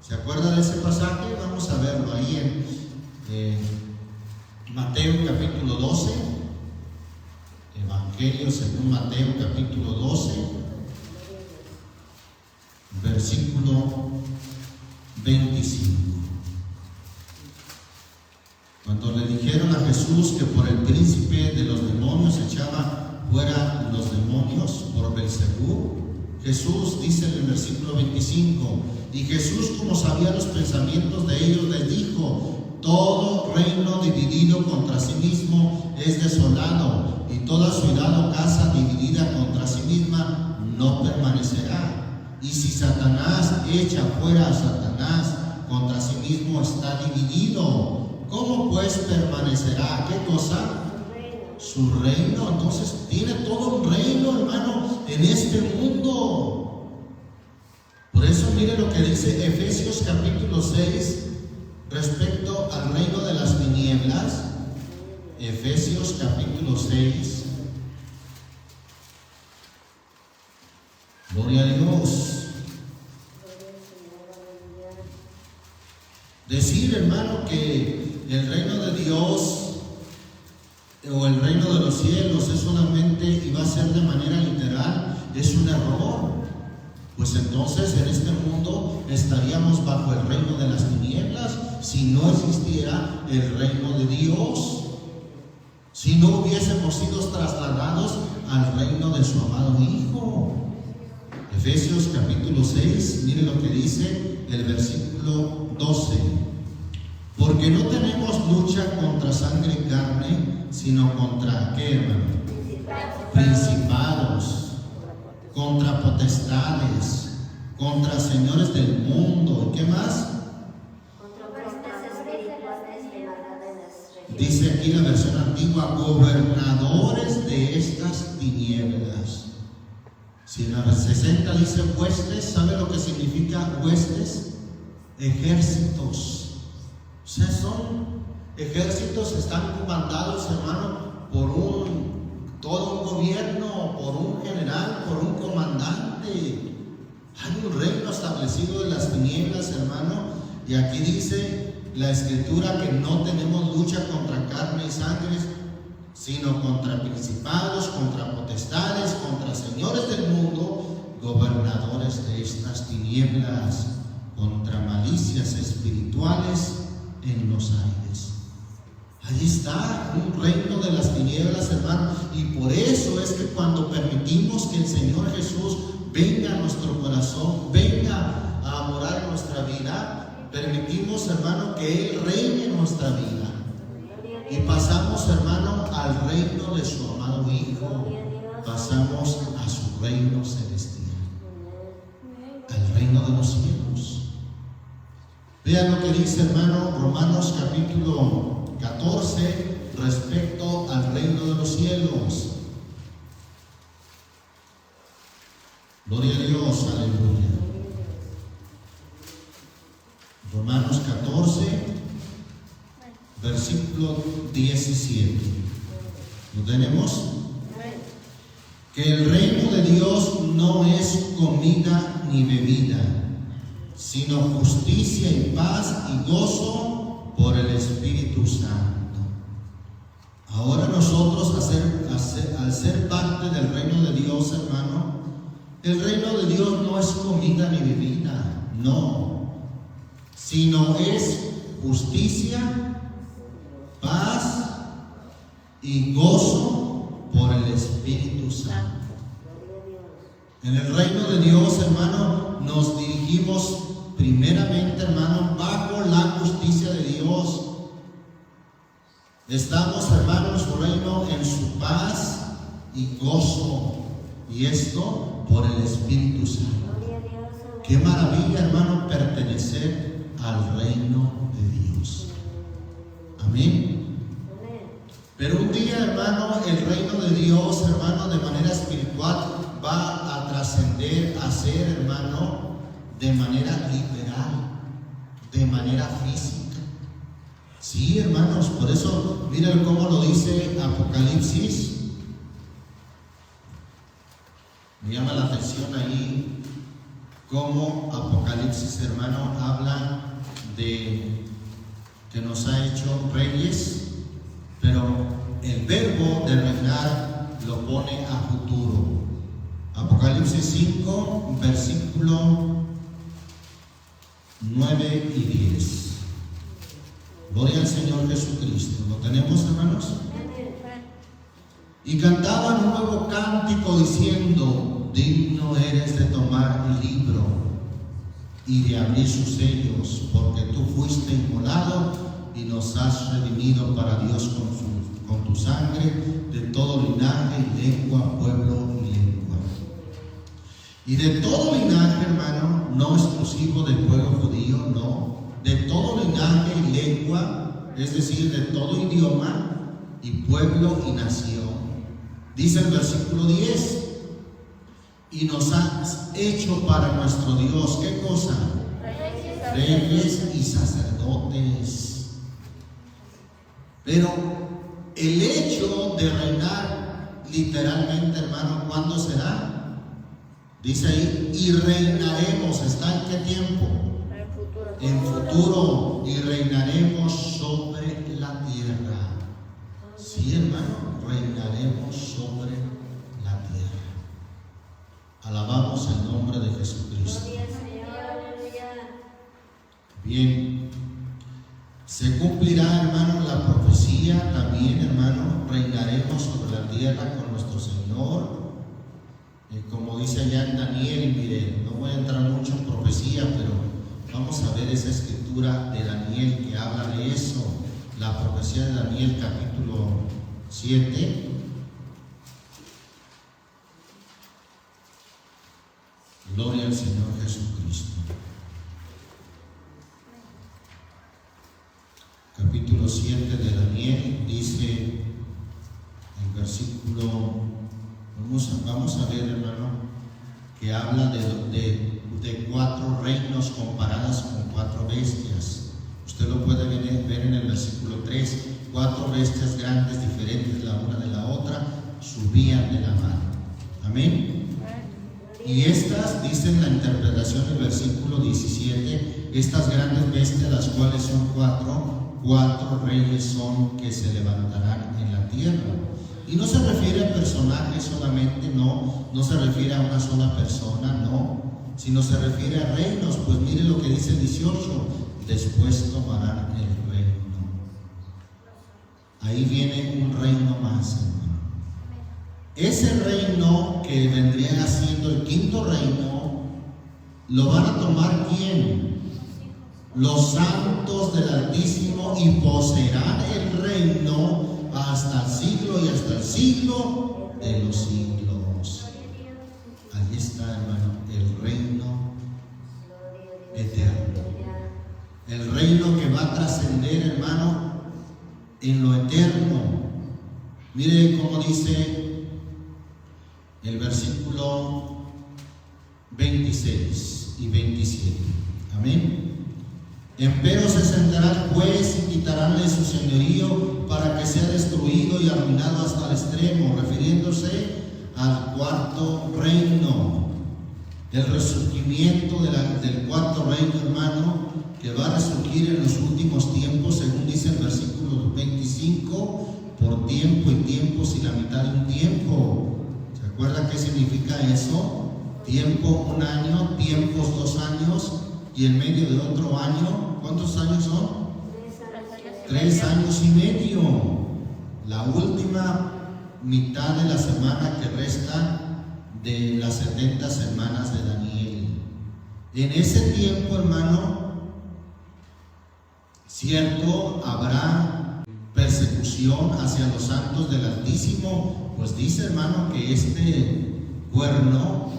¿Se acuerda de ese pasaje? Vamos a verlo ahí en Mateo capítulo 12. Evangelio según Mateo capítulo 12, versículo 25. Cuando le dijeron a Jesús que por el príncipe de los demonios echaba fuera los demonios por Belzebú, Jesús dice en el versículo 25, y Jesús, como sabía los pensamientos de ellos, les dijo, todo reino dividido contra sí mismo es desolado, y toda ciudad o casa dividida contra sí misma no permanecerá. Y si Satanás echa fuera a Satanás, contra sí mismo está dividido. ¿Cómo pues permanecerá? ¿Qué cosa? Su reino. Entonces tiene todo un reino, hermano, en este mundo. Por eso mire lo que dice Efesios capítulo 6 respecto al reino de las tinieblas. Efesios capítulo 6. Gloria a Dios. Decir, hermano, que el reino de Dios o el reino de los cielos es solamente y va a ser de manera literal, es un error. Pues entonces en este mundo estaríamos bajo el reino de las tinieblas si no existiera el reino de Dios, si no hubiésemos sido trasladados al reino de su amado Hijo. Efesios capítulo 6, mire lo que dice el versículo 12. Porque no tenemos lucha contra sangre y carne, sino contra, ¿qué, hermano? Principados, contra potestades, contra señores del mundo. ¿Y qué más? Dice aquí la versión antigua, gobernadores de estas tinieblas. Si en la 60 dice huestes, ¿sabe lo que significa huestes? Ejércitos. O sea, son ejércitos, están comandados, hermano, por todo un gobierno, por un general, por un comandante. Hay un reino establecido de las tinieblas, hermano. Y aquí dice la Escritura que no tenemos lucha contra carne y sangre, sino contra principados, contra potestades, contra señores del mundo, gobernadores de estas tinieblas, contra malicias espirituales en los aires. Ahí está un reino de las tinieblas, hermano, y por eso es que cuando permitimos que el Señor Jesús venga a nuestro corazón, venga a morar en nuestra vida, permitimos, hermano, que Él reine en nuestra vida y pasamos, hermano, al reino de su amado Hijo, pasamos a su reino celestial, al reino de los cielos. Vean lo que dice, hermano, Romanos capítulo 14 respecto al reino de los cielos. Gloria a Dios, aleluya. Romanos 14, versículo 17. ¿Lo tenemos? Que el reino de Dios no es comida ni bebida, sino justicia y paz y gozo por el Espíritu Santo. Ahora nosotros, al ser parte del reino de Dios, hermano, el reino de Dios no es comida ni bebida, no, sino es justicia, paz y gozo por el Espíritu Santo. En el reino de Dios, hermano, nos dirigimos primeramente, hermano, bajo la justicia de Dios. Estamos, hermano, en su reino, en su paz y gozo, y esto por el Espíritu Santo. Qué maravilla, hermano, pertenecer al reino de Dios. Amén. Pero un día, hermano, el reino de Dios, hermano, de manera espiritual va a trascender a ser, hermano, de manera literal, de manera física. Sí, hermanos, por eso miren cómo lo dice Apocalipsis. Me llama la atención ahí cómo Apocalipsis, hermano, habla de que nos ha hecho reyes, pero el verbo de reinar lo pone a futuro. Apocalipsis 5, versículo 9 y 10. Gloria al Señor Jesucristo. ¿Lo tenemos, hermanos? Y cantaban un nuevo cántico diciendo: digno eres de tomar el libro y de abrir sus sellos, porque tú fuiste inmolado y nos has redimido para Dios con tu sangre de todo linaje y lengua, pueblo y lengua. Y de todo linaje, hermano, no exclusivo del pueblo judío, no, de todo linaje y lengua, es decir, de todo idioma y pueblo y nación. Dice el versículo 10: y nos has hecho para nuestro Dios, ¿qué cosa? Reyes y sacerdotes. Pero el hecho de reinar, literalmente, hermano, ¿cuándo será? Dice ahí: y reinaremos. ¿Está en qué tiempo? En futuro. Y reinaremos sobre la tierra. Sí, hermano, reinaremos sobre la tierra. Alabamos el nombre de Jesucristo. Bien, se cumplirá, hermano, la profecía también, hermano, reinaremos sobre la tierra con nuestro Señor. Como dice allá en Daniel, mire, no voy a entrar mucho en profecía, pero vamos a ver esa escritura de Daniel que habla de eso, la profecía de Daniel, capítulo 7. Gloria al Señor Jesucristo. Capítulo 7 de Daniel dice el versículo, vamos a ver, hermano, que habla de 4 reinos comparadas con 4 bestias. Usted lo puede ver en el versículo 3. 4 bestias grandes, diferentes la una de la otra, subían de la mar. Amén. Y estas, dice en la interpretación del versículo 17, estas grandes bestias, las cuales son 4 reyes son que se levantarán en la tierra. Y no se refiere a personajes solamente, no se refiere a una sola persona, no, sino se refiere a reinos. Pues mire lo que dice el 18: después tomarán el reino. Ahí viene un reino más, hermano. Ese reino que vendría siendo el 5.º reino, lo van a tomar ¿quién? Los santos del Altísimo, y poseerán el reino hasta el siglo y hasta el siglo de los siglos. Ahí está, hermano, el reino eterno. El reino que va a trascender, hermano, en lo eterno. Mire cómo dice el versículo 26 y 27. Amén. Empero se sentará el juez y quitaránle su señorío para que sea destruido y arruinado hasta el extremo, refiriéndose al cuarto reino. El resurgimiento del cuarto reino, hermano, que va a resurgir en los últimos tiempos, según dice el versículo 25, por tiempo y tiempos y la mitad de un tiempo. ¿Se acuerda qué significa eso? Tiempo, un año, tiempos, 2 años, y en medio de otro año, ¿cuántos años son? 3 años y medio. La última mitad de la semana que resta de las 70 semanas de Daniel. En ese tiempo, hermano, cierto, habrá persecución hacia los santos del Altísimo, pues dice, hermano, que este cuerno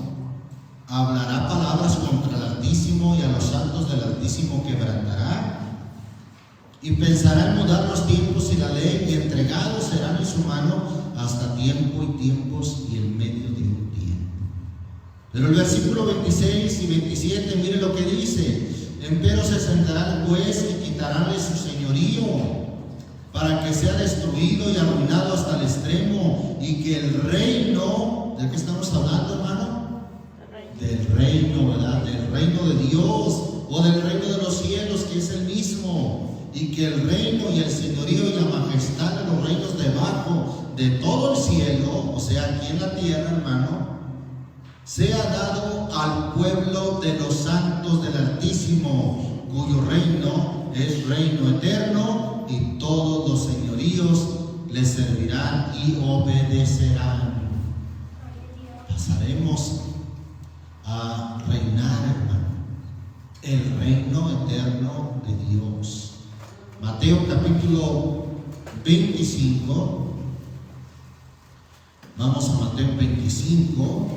hablará palabras contra el Altísimo y a los santos del Altísimo quebrantará, y pensará en mudar los tiempos y la ley, y entregados serán en su mano hasta tiempo y tiempos y en medio de un tiempo. Pero el versículo 26 y 27, mire lo que dice: empero se sentará el juez y quitaránle su señorío para que sea destruido y arruinado hasta el extremo, y que el reino, ¿de qué estamos hablando, hermano? Del reino, ¿verdad? Del reino de Dios, o del reino de los cielos, que es el mismo, y que el reino y el señorío y la majestad de los reinos debajo de todo el cielo, o sea, aquí en la tierra, hermano, sea dado al pueblo de los santos del Altísimo, cuyo reino es reino eterno, y todos los señoríos le servirán y obedecerán. Pasaremos a reinar, hermano, el reino eterno de Dios. Mateo capítulo 25. Vamos a Mateo 25.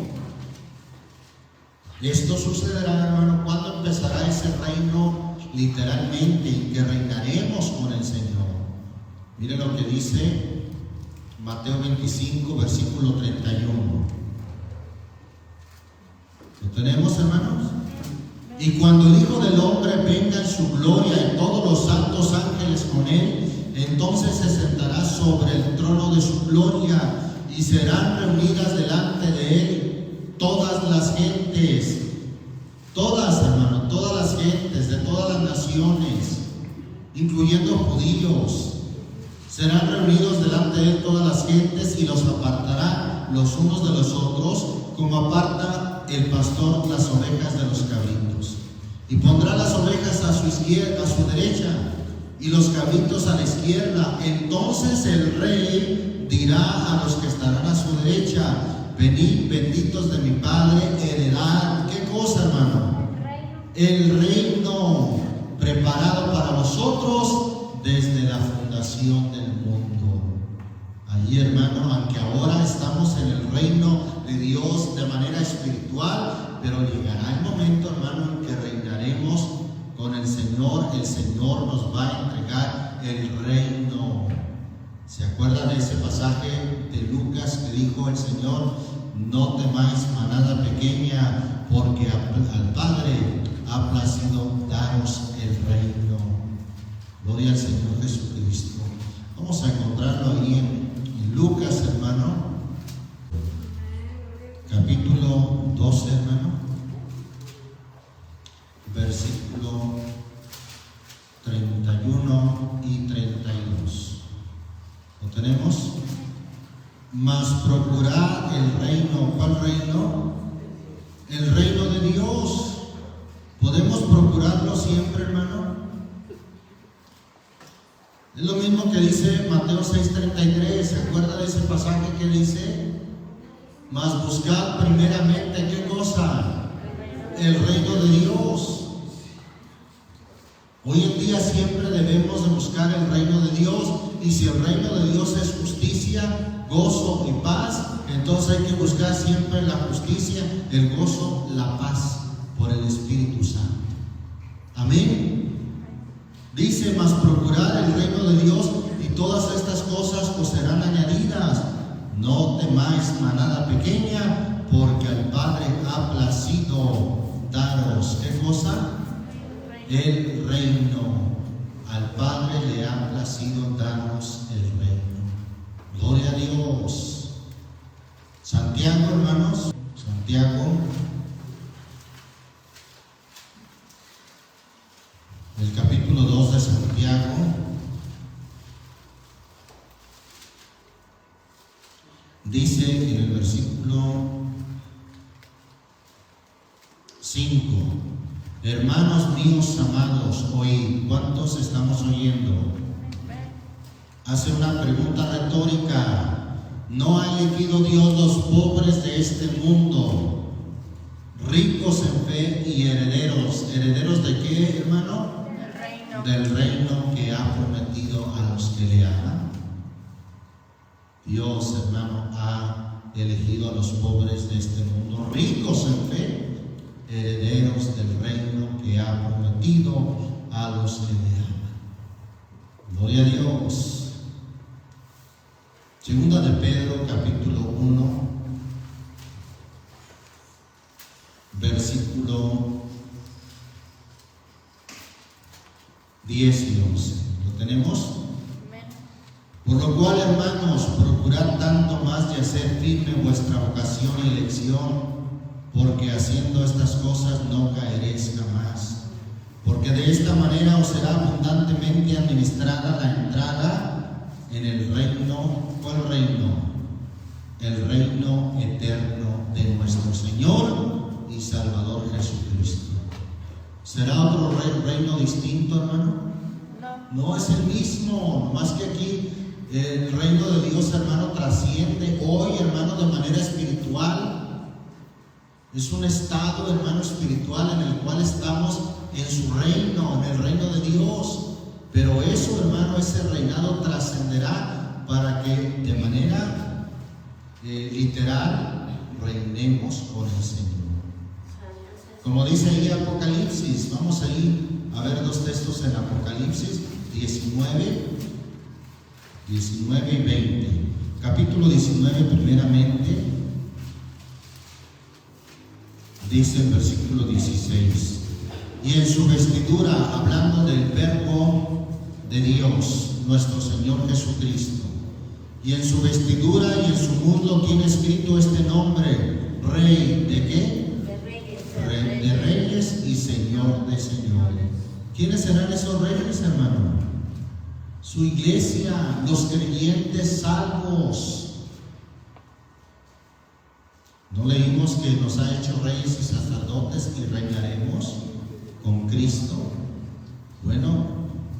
Esto sucederá, hermano, cuando empezará ese reino literalmente, y que reinaremos con el Señor. Mire lo que dice Mateo 25, versículo 31. ¿Lo tenemos, hermanos? Y cuando el Hijo del Hombre venga en su gloria y todos los santos ángeles con él, entonces se sentará sobre el trono de su gloria, y serán reunidas delante de él todas las gentes, todas, hermano, todas las gentes de todas las naciones, incluyendo judíos. Serán reunidos delante de él todas las gentes, y los apartará los unos de los otros, como aparta el pastor las ovejas de los cabritos. Y pondrá las ovejas a su izquierda, a su derecha, y los cabritos a la izquierda. Entonces el rey dirá a los que estarán a su derecha: venid, benditos de mi Padre, heredad. ¿Qué cosa, hermano? El reino preparado para vosotros desde la fundación del mundo. Allí, hermano, aunque ahora estamos en el reino de Dios de manera espiritual, pero llegará el momento, hermano, en que reinaremos con el Señor. El Señor nos va a entregar el reino. ¿Se acuerdan de ese pasaje de Lucas que dijo el Señor: no temáis manada pequeña, porque al Padre ha placido daros el reino? Gloria al Señor Jesucristo. Vamos a encontrarlo ahí en Lucas, hermano, capítulo 12, hermano, versículo 31 y 32. ¿Lo tenemos? Mas procurad el reino. ¿Cuál reino? El reino de Dios. ¿Podemos procurarlo siempre, hermano? Es lo mismo que dice Mateo 6:33. ¿Se acuerda de ese pasaje que dice: mas buscad primeramente, ¿qué cosa? El reino de Dios. Hoy en día siempre debemos de buscar el reino de Dios, y si el reino de Dios es justicia, gozo y paz, entonces hay que buscar siempre la justicia, el gozo, la paz por el Espíritu Santo. Amén. Dice: mas procurad el reino de Dios, y todas estas cosas os serán añadidas. No temáis manada pequeña, porque al Padre ha placido el reino. Al Padre le ha placido darnos el reino. Gloria a Dios. Santiago, hermanos, Santiago, el capítulo 2 de Santiago, dice en el versículo 5: hermanos míos amados, oíd. ¿Cuántos estamos oyendo? Hace una pregunta retórica. ¿No ha elegido Dios los pobres de este mundo, ricos en fe y herederos? ¿Herederos de qué, hermano? Del reino. Del reino que ha prometido a los que le aman. Dios, hermano, ha elegido a los pobres de este mundo, ricos en fe, herederos del reino que ha prometido a los que le aman. Gloria a Dios. Segunda de Pedro, capítulo 1, versículo 10 y 11. ¿Lo tenemos? Por lo cual, hermanos, procurad tanto más de hacer firme vuestra vocación y elección, porque haciendo estas cosas no caeréis jamás. Porque de esta manera os será abundantemente administrada la entrada en el reino. ¿Cuál reino? El reino eterno de nuestro Señor y Salvador Jesucristo. ¿Será otro reino distinto, hermano? No, es el mismo, más que aquí el reino de Dios, hermano, trasciende hoy, hermano, de manera espiritual. Es un estado, hermano, espiritual en el cual estamos en su reino, en el reino de Dios. Pero eso, hermano, ese reinado trascenderá para que de manera literal reinemos con el Señor. Como dice ahí Apocalipsis, vamos ahí a ver dos textos en Apocalipsis 19 y 20. Capítulo 19 primeramente, dice el versículo 16: y en su vestidura, hablando del verbo de Dios, nuestro Señor Jesucristo, y en su vestidura y en su muslo tiene escrito este nombre: Rey ¿de qué? De reyes y Señor de señores. ¿Quiénes serán esos reyes, hermano? Su iglesia, los creyentes salvos. ¿No leímos que nos ha hecho reyes y sacerdotes y reinaremos con Cristo? Bueno,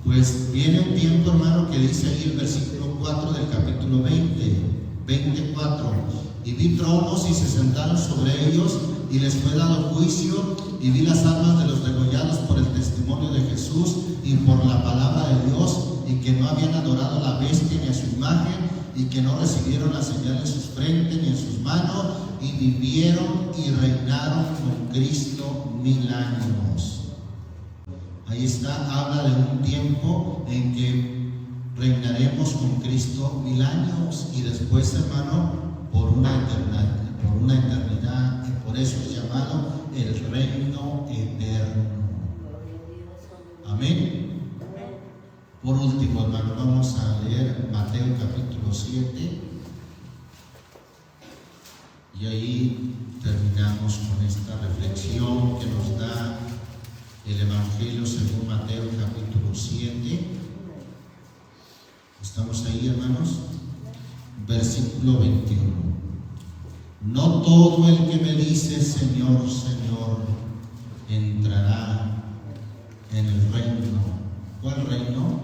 pues viene un tiempo, hermano, que dice ahí el versículo 4 del capítulo 24: y vi tronos y se sentaron sobre ellos, y les fue dado juicio, y vi las almas de los degollados por el testimonio de Jesús y por la palabra de Dios, y que no habían adorado a la bestia ni a su imagen, y que no recibieron la señal en sus frentes ni en sus manos, y vivieron y reinaron con Cristo 1000 años. Ahí está, habla de un tiempo en que reinaremos con Cristo 1000 años, y después, hermano, por una eternidad, y por eso es llamado el reino eterno. Amén. Por último, hermano, vamos a leer Mateo capítulo 7, y ahí terminamos con esta reflexión que nos da el Evangelio según Mateo capítulo 7. ¿Estamos ahí, hermanos? Versículo 21. No todo el que me dice Señor, Señor, entrará en el reino. ¿Cuál reino?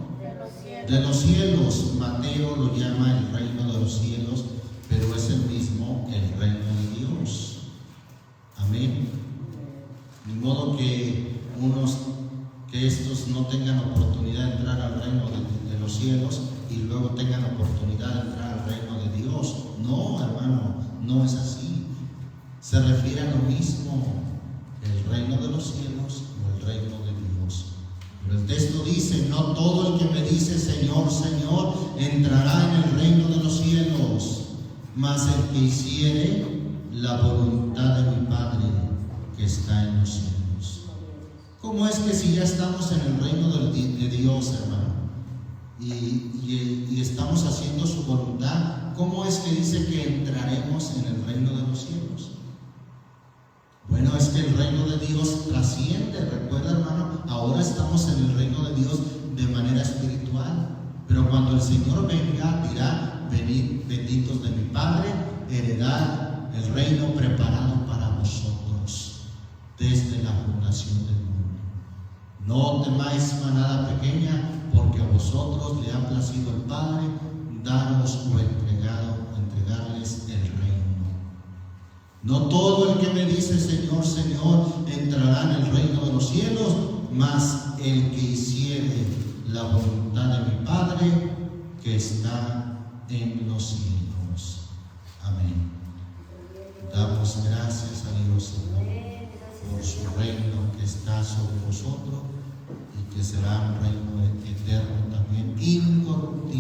De los cielos. Mateo lo llama el reino de los cielos, pero es el mismo el reino de Dios. Amén. De modo que estos no tengan oportunidad de entrar al reino de los cielos y luego tengan oportunidad de entrar al reino de Dios. No, hermano, no es así. Se refiere a lo mismo, el reino de los cielos o el reino de Dios. Pero el texto dice: no todo el que me dice Señor, Señor, entrará en el reino de los cielos, mas el que hiciere la voluntad de mi Padre que está en los cielos. ¿Cómo ¿Cómo es que si ya estamos en el reino de Dios, hermano, y estamos haciendo su voluntad, cómo es que dice que entraremos en el reino de los cielos? Bueno, es que el reino de Dios trasciende. Recuerda, hermano, ahora estamos en el reino de Dios de manera espiritual, pero cuando el Señor venga, dirá: venid, benditos de mi Padre, heredad el reino preparado para vosotros desde la fundación del mundo. No temáis, manada pequeña, porque a vosotros le ha placido el Padre daros o entregarles el reino. No todo el que me dice Señor, Señor, entrará en el reino de los cielos, mas el que hiciere la voluntad de mi Padre que está en los cielos. Amén. Damos gracias a Dios, Señor, por su reino que está sobre vosotros y que será un reino eterno también, incorruptible.